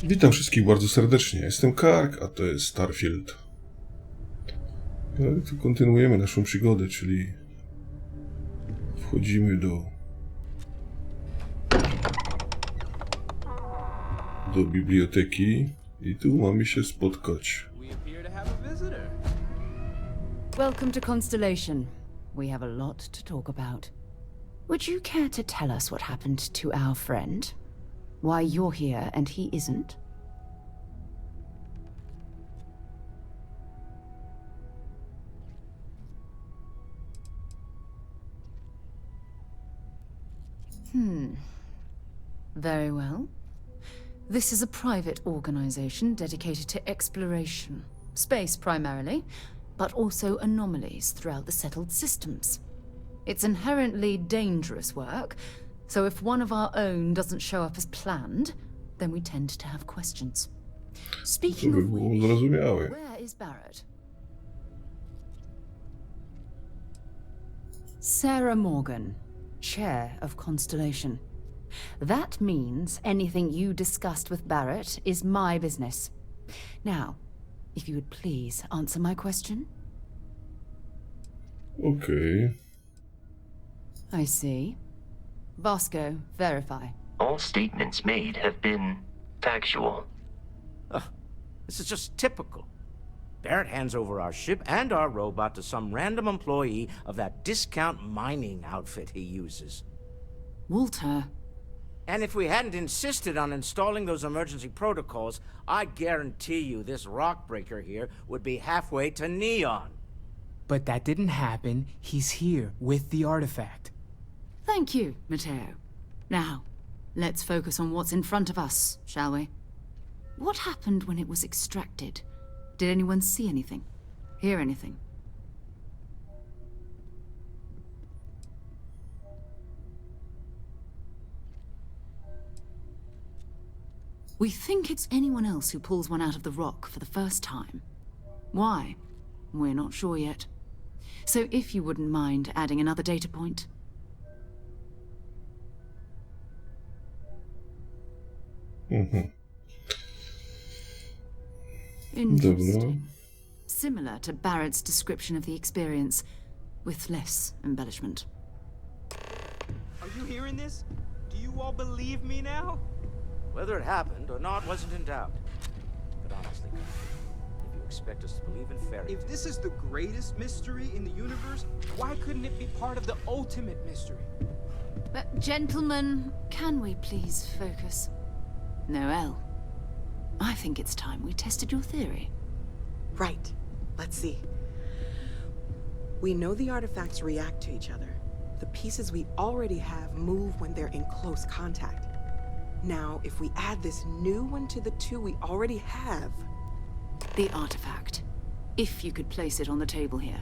Witam wszystkich bardzo serdecznie. Jestem Kark, a to jest Starfield. No i tu kontynuujemy naszą przygodę, czyli wchodzimy do biblioteki i tu mamy się spotkać. Welcome to Constellation. We have a lot to talk about. Would you care to tell us what happened to our friend? Why you're here and he isn't? Very well. This is a private organization dedicated to exploration. Space primarily, but also anomalies throughout the settled systems. It's inherently dangerous work, so if one of our own doesn't show up as planned, then we tend to have questions. Speaking of which, where is Barrett? Sarah Morgan, Chair of Constellation. That means anything you discussed with Barrett is my business. Now, if you would please answer my question. Okay. I see. Vasco, verify. All statements made have been factual. This is just typical. Barrett hands over our ship and our robot to some random employee of that discount mining outfit he uses. Walter. And if we hadn't insisted on installing those emergency protocols, I guarantee you this rock breaker here would be halfway to Neon. But that didn't happen. He's here with the artifact. Thank you, Matteo. Now, let's focus on what's in front of us, shall we? What happened when it was extracted? Did anyone see anything? Hear anything? We think it's anyone else who pulls one out of the rock for the first time. Why? We're not sure yet. So if you wouldn't mind adding another data point. Interesting. Similar to Barrett's description of the experience, with less embellishment. Are you hearing this? Do you all believe me now? Whether it happened or not wasn't in doubt. But honestly, if you expect us to believe in fairy If this is the greatest mystery in the universe, why couldn't it be part of the ultimate mystery? But gentlemen, can we please focus? Noelle, I think it's time we tested your theory. Right. Let's see. We know the artifacts react to each other. The pieces we already have move when they're in close contact. Now, if we add this new one to the two we already have... The artifact. If you could place it on the table here.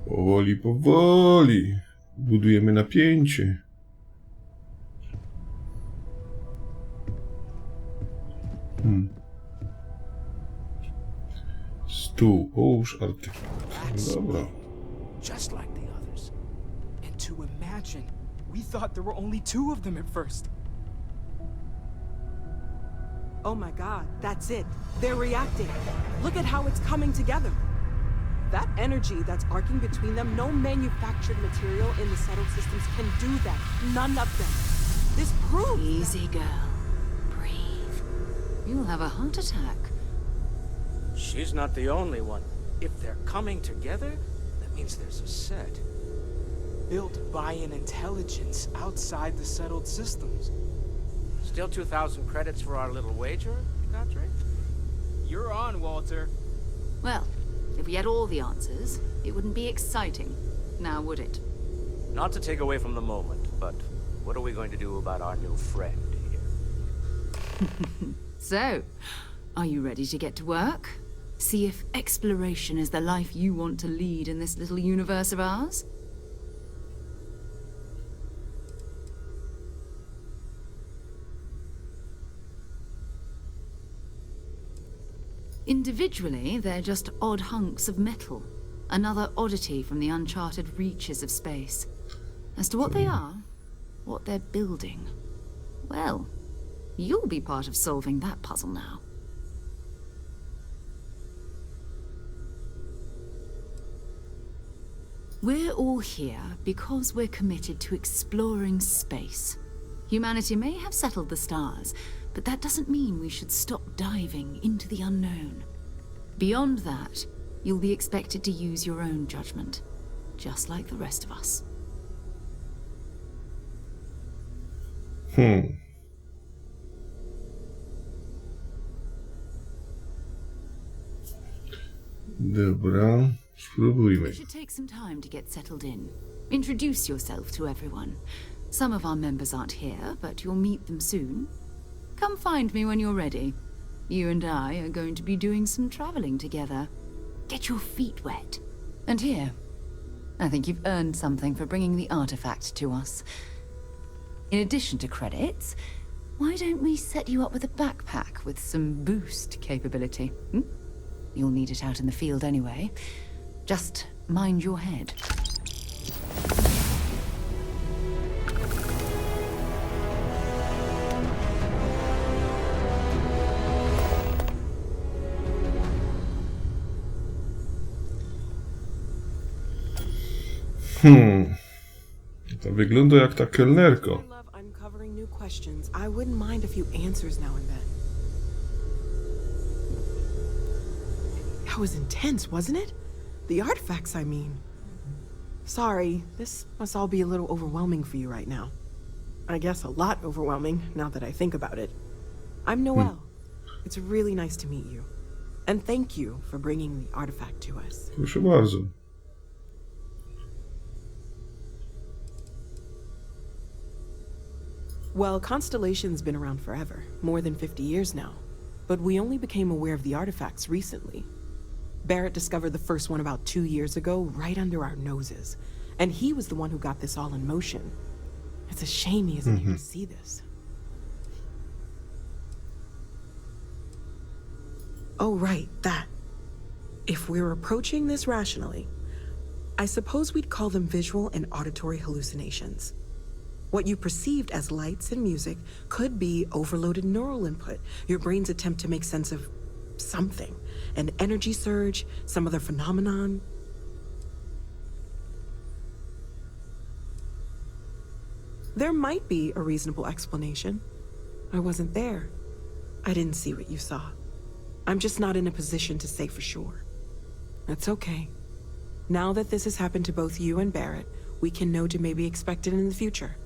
Powoli, powoli. Budujemy napięcie. Stół, połóż artefakt. Dobra. Just like the others. And to imagine, we thought there were only two of them at first. Oh my god, that's it. They're reacting. Look at how it's coming together. That energy that's arcing between them, no manufactured material in the settled systems can do that. None of them. This proves... Easy, girl. Breathe. You'll have a heart attack. She's not the only one. If they're coming together, that means there's a set. Built by an intelligence outside the settled systems. Still 2,000 credits for our little wager, Godfrey? You're on, Walter. Well, if we had all the answers, it wouldn't be exciting, now would it? Not to take away from the moment, but what are we going to do about our new friend here? So, are you ready to get to work? See if exploration is the life you want to lead in this little universe of ours? Individually, they're just odd hunks of metal. Another oddity from the uncharted reaches of space. As to what they are, what they're building, well, you'll be part of solving that puzzle now. We're all here because we're committed to exploring space. Humanity may have settled the stars, but that doesn't mean we should stop diving into the unknown. Beyond that, you'll be expected to use your own judgment, just like the rest of us. Dobra, spróbujmy. You should take some time to get settled in. Introduce yourself to everyone. Some of our members aren't here, but you'll meet them soon. Come find me when you're ready. You and I are going to be doing some traveling together. Get your feet wet. And here, I think you've earned something for bringing the artifact to us. In addition to credits, why don't we set you up with a backpack with some boost capability? You'll need it out in the field anyway. Just mind your head. To wygląda jak ta kelnerko. I love uncovering new questions. I wouldn't mind a few answers now and then. That was intense, wasn't it? The artifacts, I mean. Sorry, this must all be a little overwhelming for you right now. I guess a lot overwhelming, now that I think about it. I'm Noelle. It's really nice to meet you. And thank you for bringing the artifact to us. Proszę bardzo. Well, Constellation's been around forever, more than 50 years now. But we only became aware of the artifacts recently. Barrett discovered the first one about 2 years ago, right under our noses. And he was the one who got this all in motion. It's a shame he isn't here to see this. Oh, right, that. If we're approaching this rationally, I suppose we'd call them visual and auditory hallucinations. What you perceived as lights and music could be overloaded neural input, your brain's attempt to make sense of something. An energy surge, some other phenomenon. There might be a reasonable explanation. I wasn't there. I didn't see what you saw. I'm just not in a position to say for sure. That's okay. Now that this has happened to both you and Barrett, we can know to maybe expect it in the future.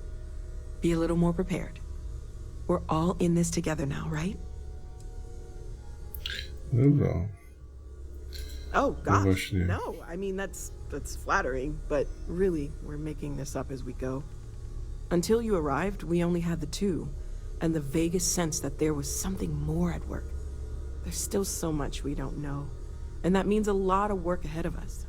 Be a little more prepared. We're all in this together now, right? Dobra. Oh gosh, właśnie. no. I mean, that's flattering, but really, we're making this up as we go. Until you arrived, we only had the two, and the vaguest sense that there was something more at work. There's still so much we don't know, and that means a lot of work ahead of us.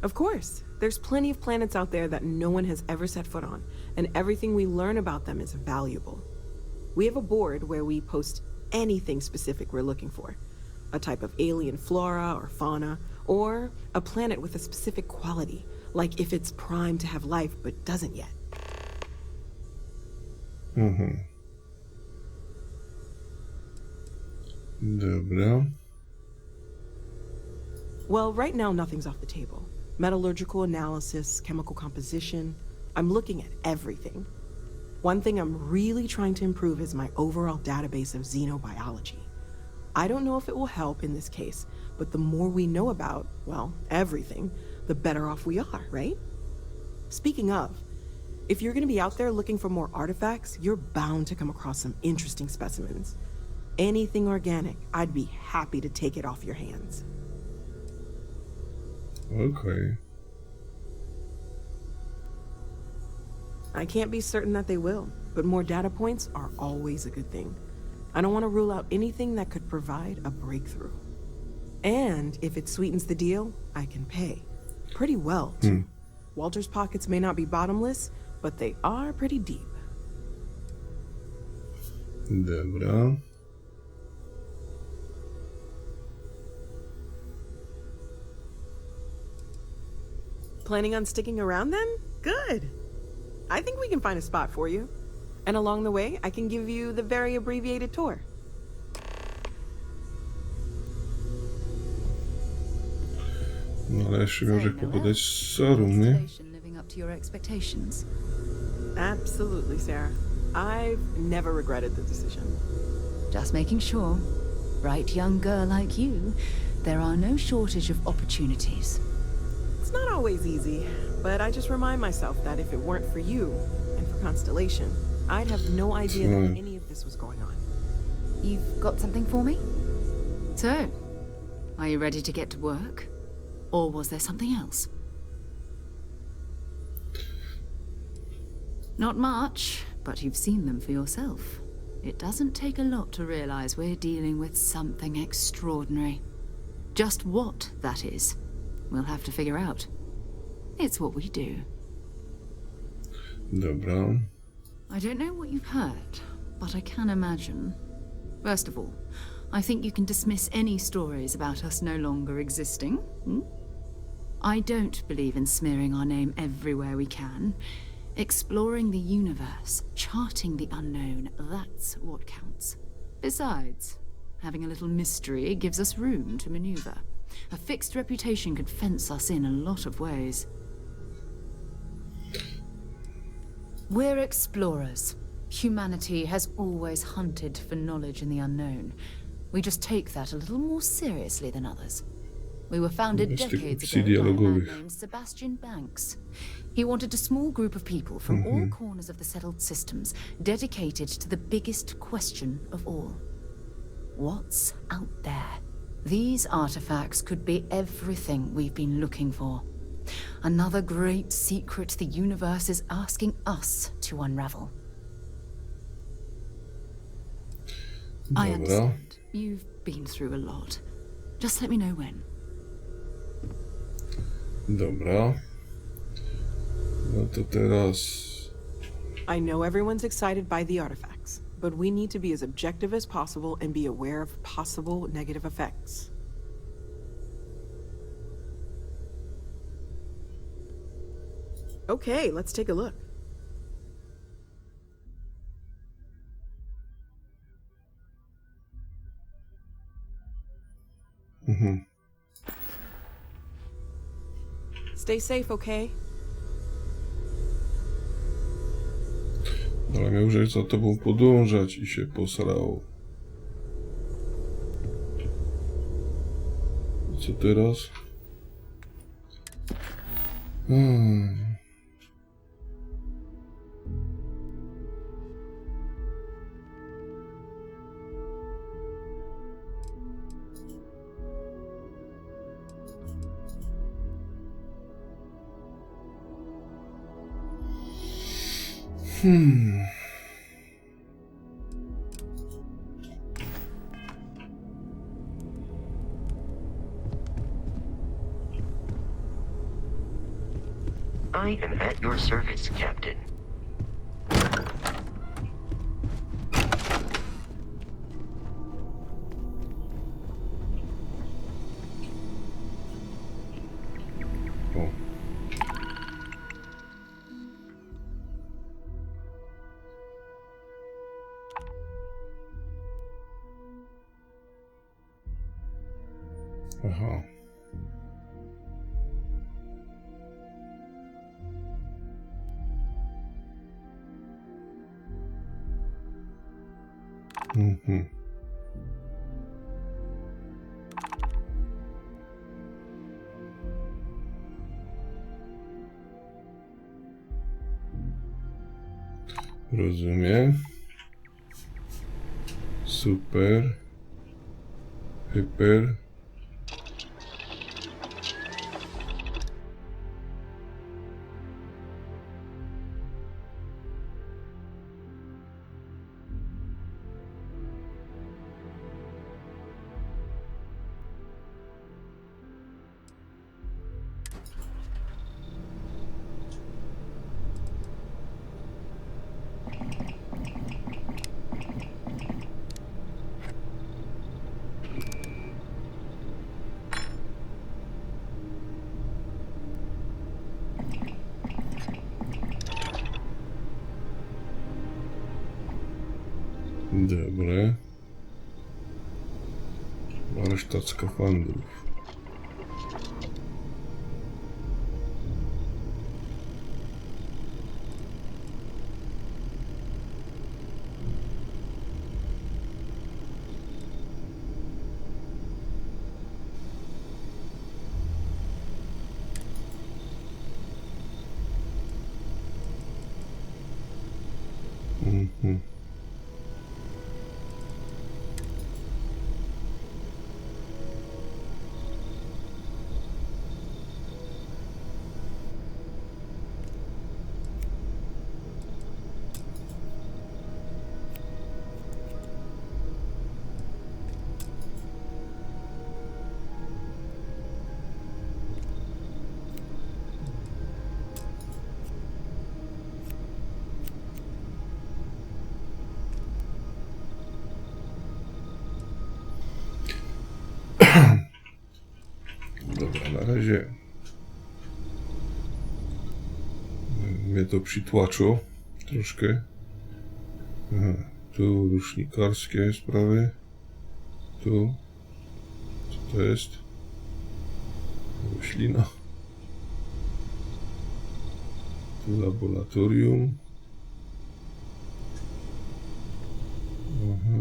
Of course, there's plenty of planets out there that no one has ever set foot on, and everything we learn about them is valuable. We have a board where we post anything specific we're looking for. A type of alien flora or fauna, or a planet with a specific quality, like if it's primed to have life but doesn't yet. Dobra. Well, right now nothing's off the table. Metallurgical analysis, chemical composition. I'm looking at everything. One thing I'm really trying to improve is my overall database of xenobiology. I don't know if it will help in this case, but the more we know about, well, everything, the better off we are, right? Speaking of, if you're gonna be out there looking for more artifacts, you're bound to come across some interesting specimens. Anything organic, I'd be happy to take it off your hands. Okej. I can't be certain that they will, but more data points are always a good thing. I don't want to rule out anything that could provide a breakthrough. And if it sweetens the deal, I can pay. Pretty well, too. Walter's pockets may not be bottomless, but they are pretty deep. Dobra. Planning on sticking around then? Good. I think we can find a spot for you. And along the way, I can give you the very abbreviated tour. No ale jeszcze miał So, pogadać z Sarą, nie? Installation living up to your expectations. Absolutely, Sarah. I've never regretted the decision. Just making sure. Bright young girl like you, there are no shortage of opportunities. It's not always easy, but I just remind myself that if it weren't for you and for Constellation, I'd have no idea that any of this was going on. You've got something for me? So, are you ready to get to work? Or was there something else? Not much, but you've seen them for yourself. It doesn't take a lot to realize we're dealing with something extraordinary. Just what that is, we'll have to figure out. It's what we do. Dobra. I don't know what you've heard, but I can imagine. First of all, I think you can dismiss any stories about us no longer existing. I don't believe in smearing our name everywhere we can. Exploring the universe, charting the unknown, that's what counts. Besides, having a little mystery gives us room to maneuver. A fixed reputation could fence us in a lot of ways. We're explorers. Humanity has always hunted for knowledge in the unknown. We just take that a little more seriously than others. We were founded Z tych decades opcji ago by a man dialogowych. named Sebastian Banks. He wanted a small group of people from all corners of the settled systems dedicated to the biggest question of all. What's out there? These artifacts could be everything we've been looking for. Another great secret the universe is asking us to unravel. I Dobra. understand. You've been through a lot. Just let me know when. Dobra. No to teraz... I know everyone's excited by the artifacts, but we need to be as objective as possible and be aware of possible negative effects. Okay, let's take a look. Stay safe, okay? Ale miał że za tobą podążać i się posrało. Co teraz? I am at your service, Captain. O. Aha. Rozumiem. Super. Hyper. Dobre. Warsztat skafandrów. Dobra, na razie mnie to przytłaczo troszkę. Aha, tu rusznikarskie sprawy. Tu. Co to jest? Roślina. Tu laboratorium. Aha.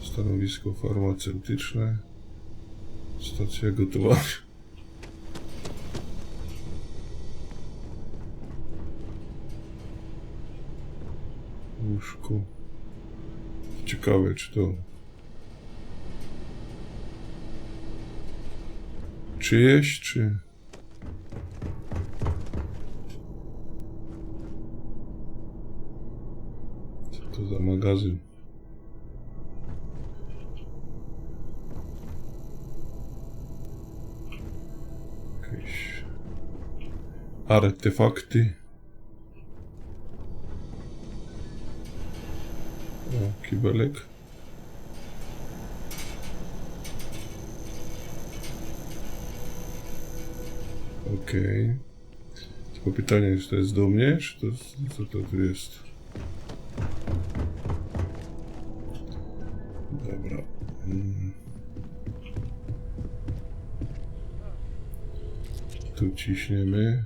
Stanowisko farmaceutyczne. Stacja gotowania. Łóżko. Ciekawe, czy to czyjeś, czy co to za magazyn? Jakieś artefakty. O, kibelek. Okej. Tylko pytanie, czy to jest do mnie, czy to co to tu jest? Dobra. Tu ciśniemy.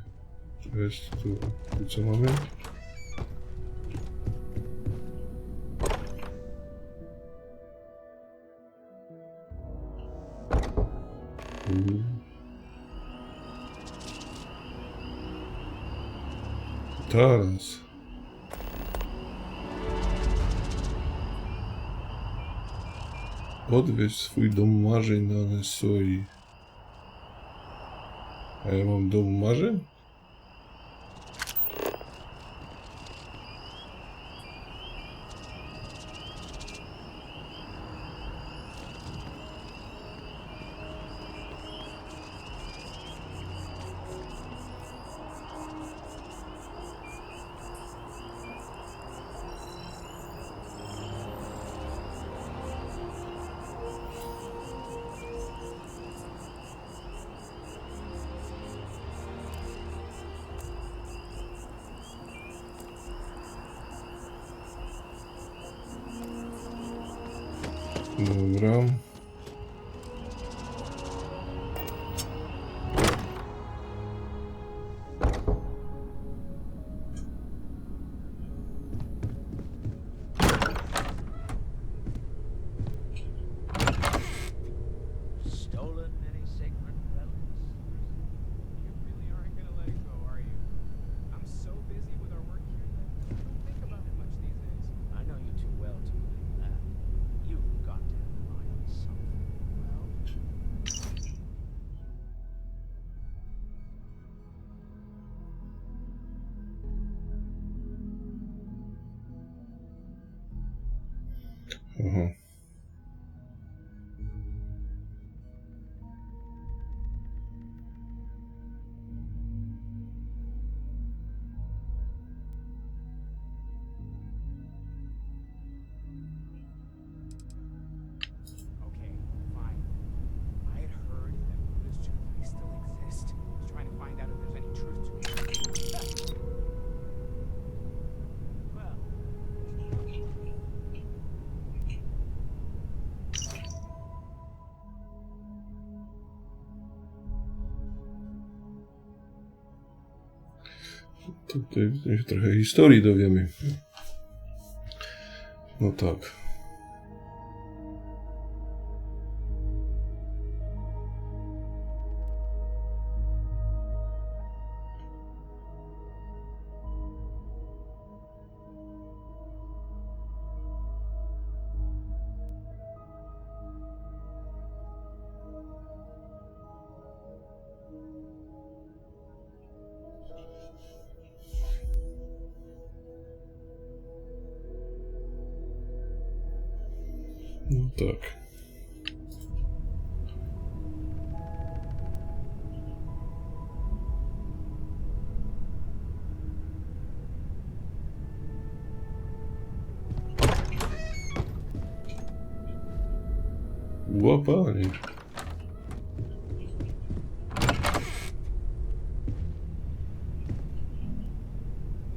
To jest tu co mamy? Teraz. Odwiedź swój dom marzeń na Lesoi. A ja mam dom marzeń? Dobra. Stolen any sacred relics? You really aren't gonna let it go, are you? I'm so busy with our work here that I don't think about it much these days. I know you too well to believe that. You've got to have in mind something. Well, Aha. okay, fine. I had heard that Buddha's Jubilee still exist. I was trying to find out if there's any truth to it. Well, Tutaj się trochę historii dowiemy. No tak. No tak. Łapanie.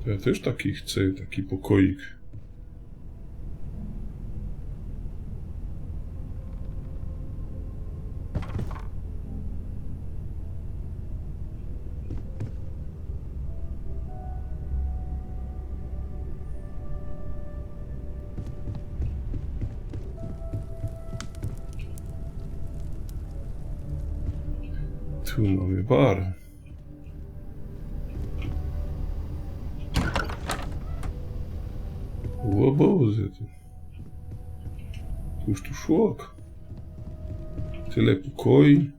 To ja też taki chcę, taki pokoik. Tu mamy bar. O Boże, cóż tu szłok? Tyle pokoi.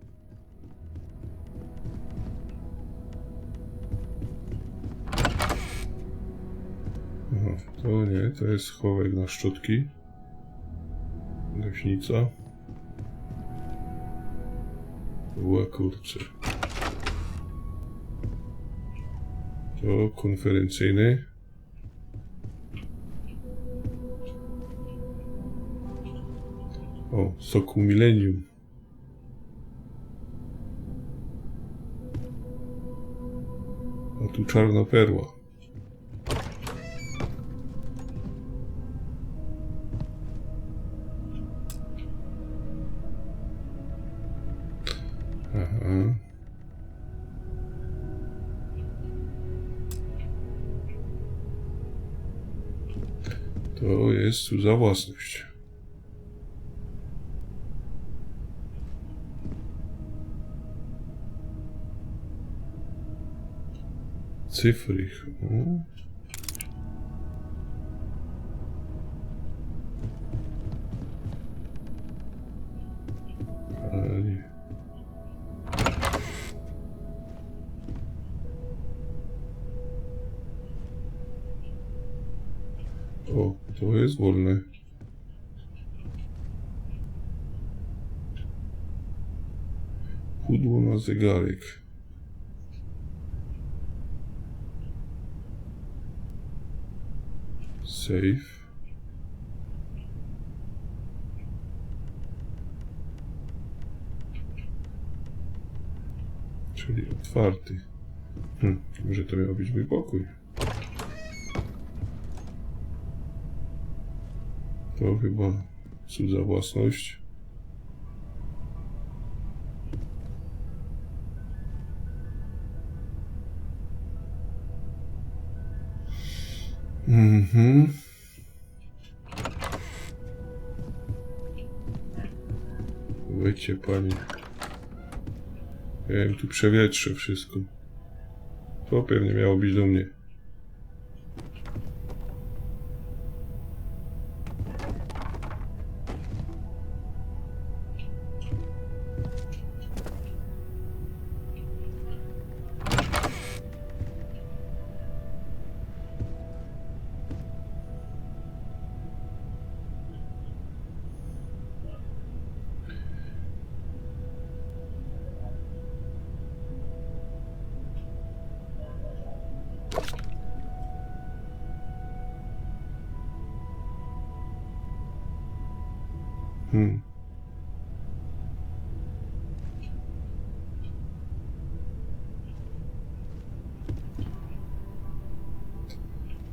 Aha, to nie, to jest schowek na szczotki. Gaśnica. Ła kurczę. To konferencyjny. O, soku milenium. A tu czarna perła. Aha. To jest cudza własność. Cyfry. Ale nie. O, to jest wolne. Pudło na zegarek. Safe. Czyli otwarty. Może to miał być mój pokój. To chyba cudza własność. Wejdźcie, pani. Ja im tu przewietrzę wszystko. To pewnie miało być do mnie.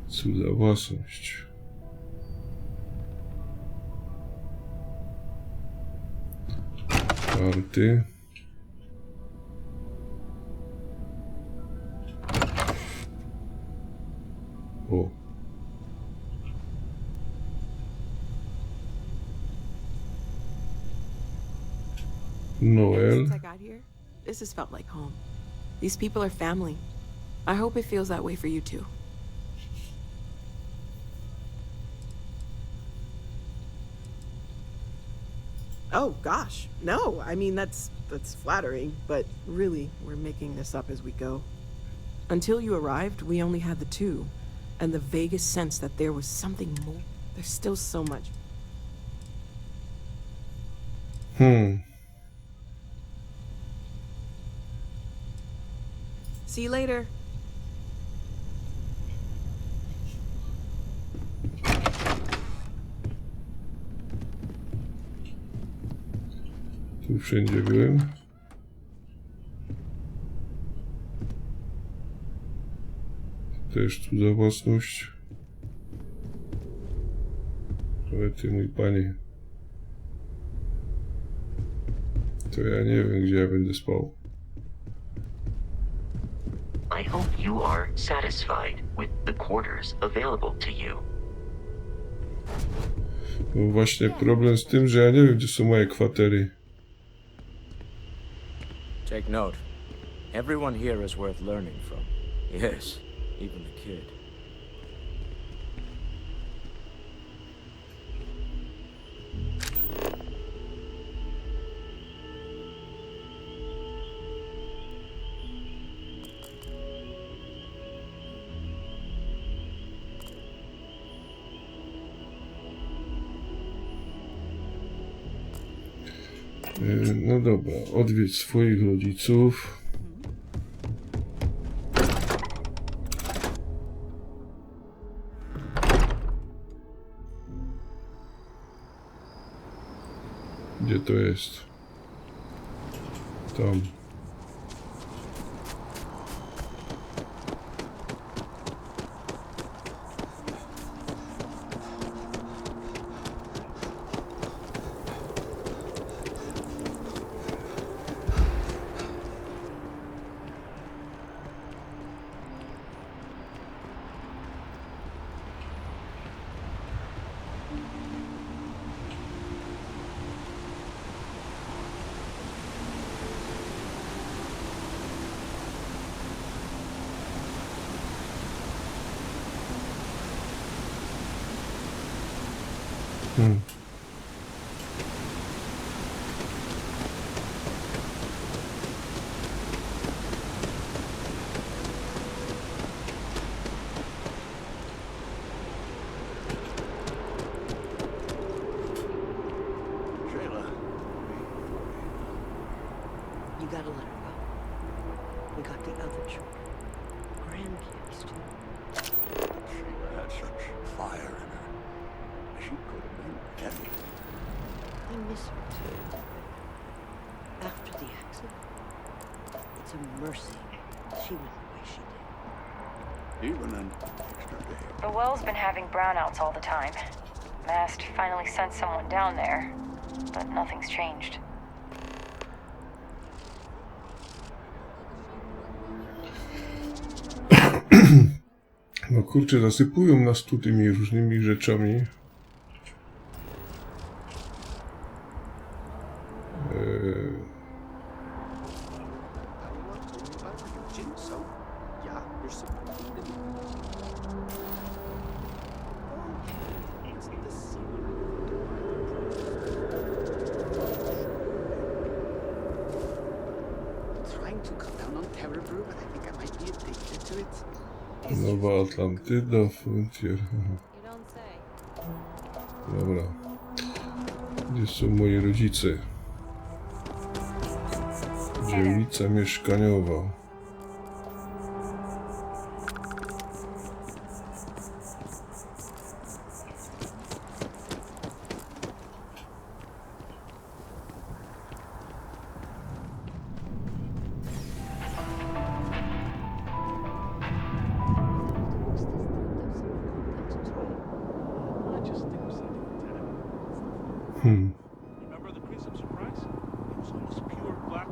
Cudza własność. Karty. O. Noel. Since I got here, this has felt like home. These people are family. I hope it feels that way for you too. Oh gosh, no. I mean that's flattering, but really we're making this up as we go. Until you arrived, we only had the two, and the vaguest sense that there was something more. There's still so much. See you later. Tu wszędzie byłem. Też tu za własność. Ale ty, mój panie. To ja nie wiem, gdzie ja będę spał. I hope you are satisfied with the quarters available to you. Bo właśnie problem z tym, że ja nie wiem, gdzie są moje kwatery. Take note. Everyone here is worth learning from. Yes, even the kid. No dobra, odwiedź swoich rodziców. Gdzie to jest? Tam. You gotta let her go. We got the other children. Grandkids, too. Sheila had such fire in her. She could have been anything. I miss her, too. After the accident, it's a mercy she went the way she did. Even an extra day. The well's been having brownouts all the time. Mast finally sent someone down there, but nothing's changed. No kurczę, zasypują nas tu tymi różnymi rzeczami. Nowa Atlantyda, Frontier. Dobra. Gdzie są moi rodzice? Dzielnica mieszkaniowa. Remember the Prince of Surprise? It was almost pure black.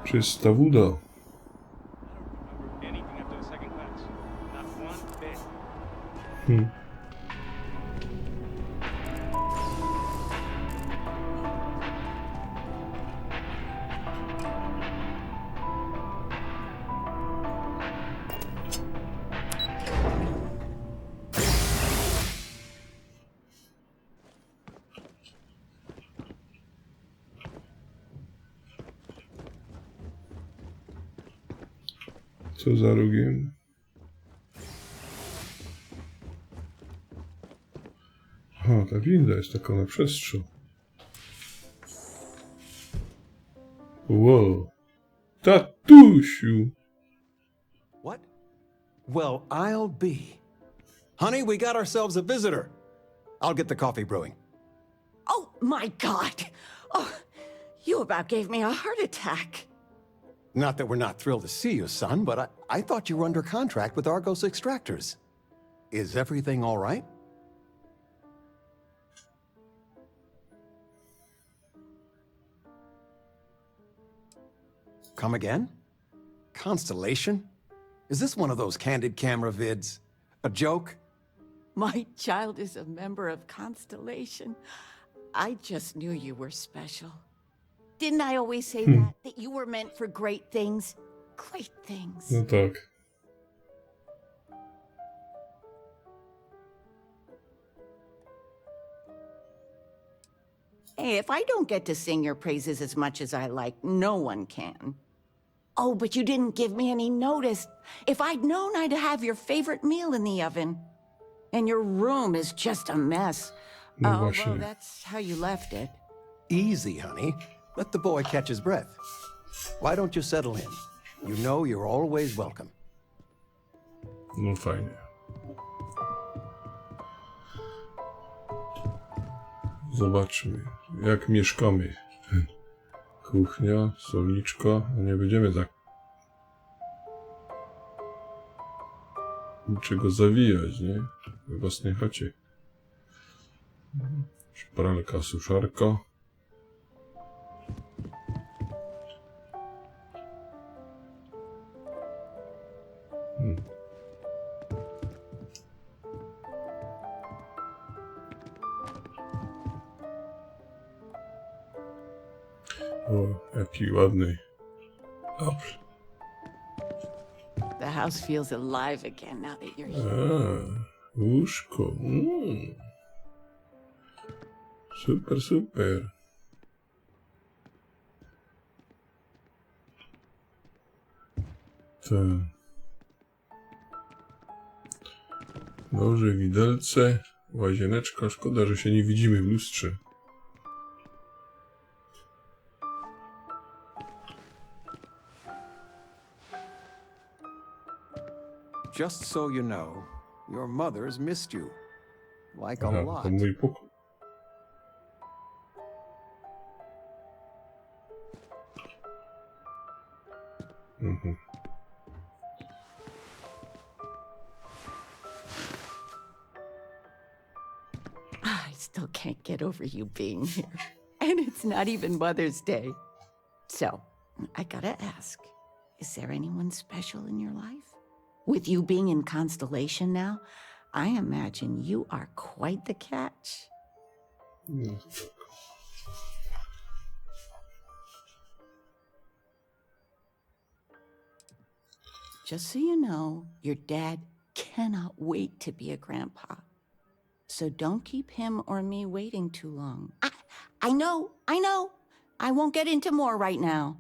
Czysta woda. I don't remember anything after the second class. Co za rogiem? O, ta winda jest taka na przestrzał. Wow. Tatusiu! What? Well, I'll be. Honey, we got ourselves a visitor. I'll get the coffee brewing. Oh, my God. Oh, you about gave me a heart attack. Not that we're not thrilled to see you, son, but I thought you were under contract with Argos Extractors. Is everything all right? Come again? Constellation? Is this one of those candid camera vids? A joke? My child is a member of Constellation. I just knew you were special. Didn't I always say that? That you were meant for great things? Great things. No tak. Hey, if I don't get to sing your praises as much as I like, no one can. Oh, but you didn't give me any notice. If I'd known, I'd have your favorite meal in the oven. And your room is just a mess. No Oh, właśnie. well, that's how you left it. Easy, honey. Let the boy catch his breath. Why don't you settle in? You know you're always welcome. No fajnie. Zobaczmy, jak mieszkamy. Kuchnia, solniczko. No nie będziemy tak niczego zawijać, nie? We własnej chacie. Szpralka, suszarka. O, jaki ładny apel. The house feels alive again now that you're here. A, łóżko. Super, super. Tak. Noże, widelce, łazieneczka. Szkoda, że się nie widzimy w lustrze. Just so you know, your mother's missed you. Like a Aha, lot. to mój pokój. I still can't get over you being here. And it's not even Mother's Day. So, I gotta ask, is there anyone special in your life? With you being in Constellation now, I imagine you are quite the catch. Just so you know, your dad cannot wait to be a grandpa. So don't keep him or me waiting too long. I know. I won't get into more right now.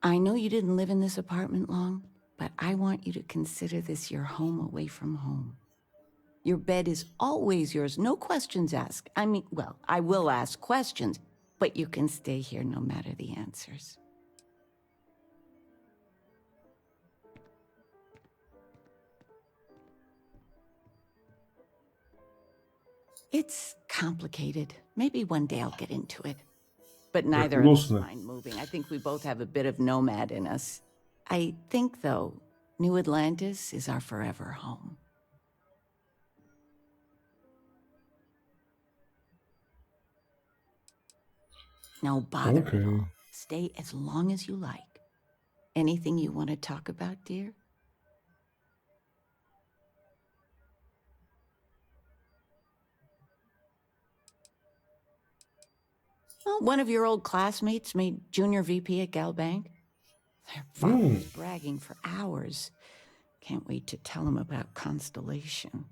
I know you didn't live in this apartment long, but I want you to consider this your home away from home. Your bed is always yours, no questions asked. I mean, well, I will ask questions, but you can stay here no matter the answers. It's complicated. Maybe one day I'll get into it. But neither of us mind moving. I think we both have a bit of nomad in us. I think, though, New Atlantis is our forever home. No bother at all. Stay as long as you like. Anything you want to talk about, dear? Well, one of your old classmates made junior VP at Galbank. Their father was bragging for hours. Can't wait to tell him about Constellation.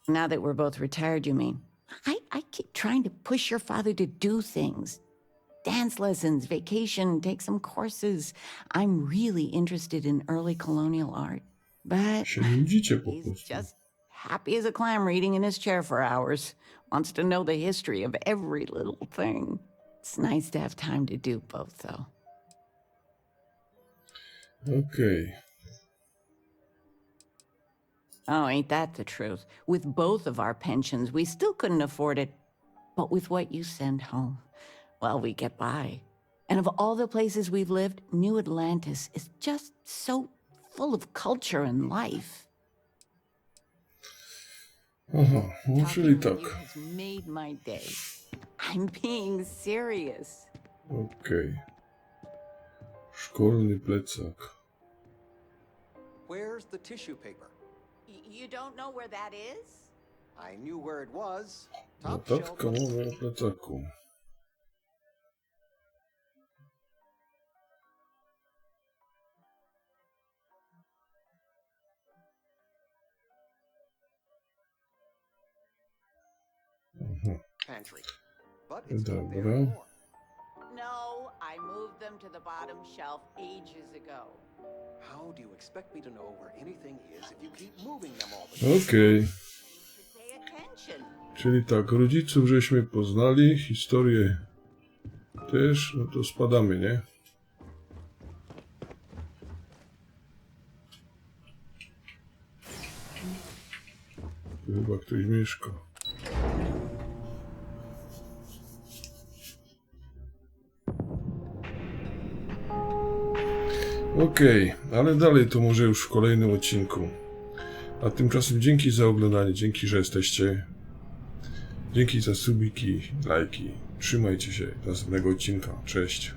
Now that we're both retired, you mean? I keep trying to push your father to do things. Dance lessons, vacation, take some courses. I'm really interested in early colonial art. But he's just happy as a clam reading in his chair for hours. Wants to know the history of every little thing. It's nice to have time to do both, though. Okay. Oh, ain't that the truth? With both of our pensions, we still couldn't afford it. But with what you send home, well, we get by. And of all the places we've lived, New Atlantis is just so full of culture and life. Aha, no czyli tak. Has made my day. I'm being serious. Okej. Szkolny plecak. Where's the tissue paper? You don't know where that is? I knew where it was. Top Notatka shelf. mowa o plecaku. Pantry. But it's not there Dobra. anymore. No, I moved them to the bottom shelf ages ago. How do you expect me to know where anything is if you keep moving them all the time? Okej. Pay attention. Czyli tak, rodziców żeśmy poznali, historię też, no to spadamy, nie? Tu chyba ktoś mieszka. Okej, ale dalej to może już w kolejnym odcinku. A tymczasem dzięki za oglądanie, dzięki, że jesteście. Dzięki za subiki, lajki. Trzymajcie się do następnego odcinka. Cześć.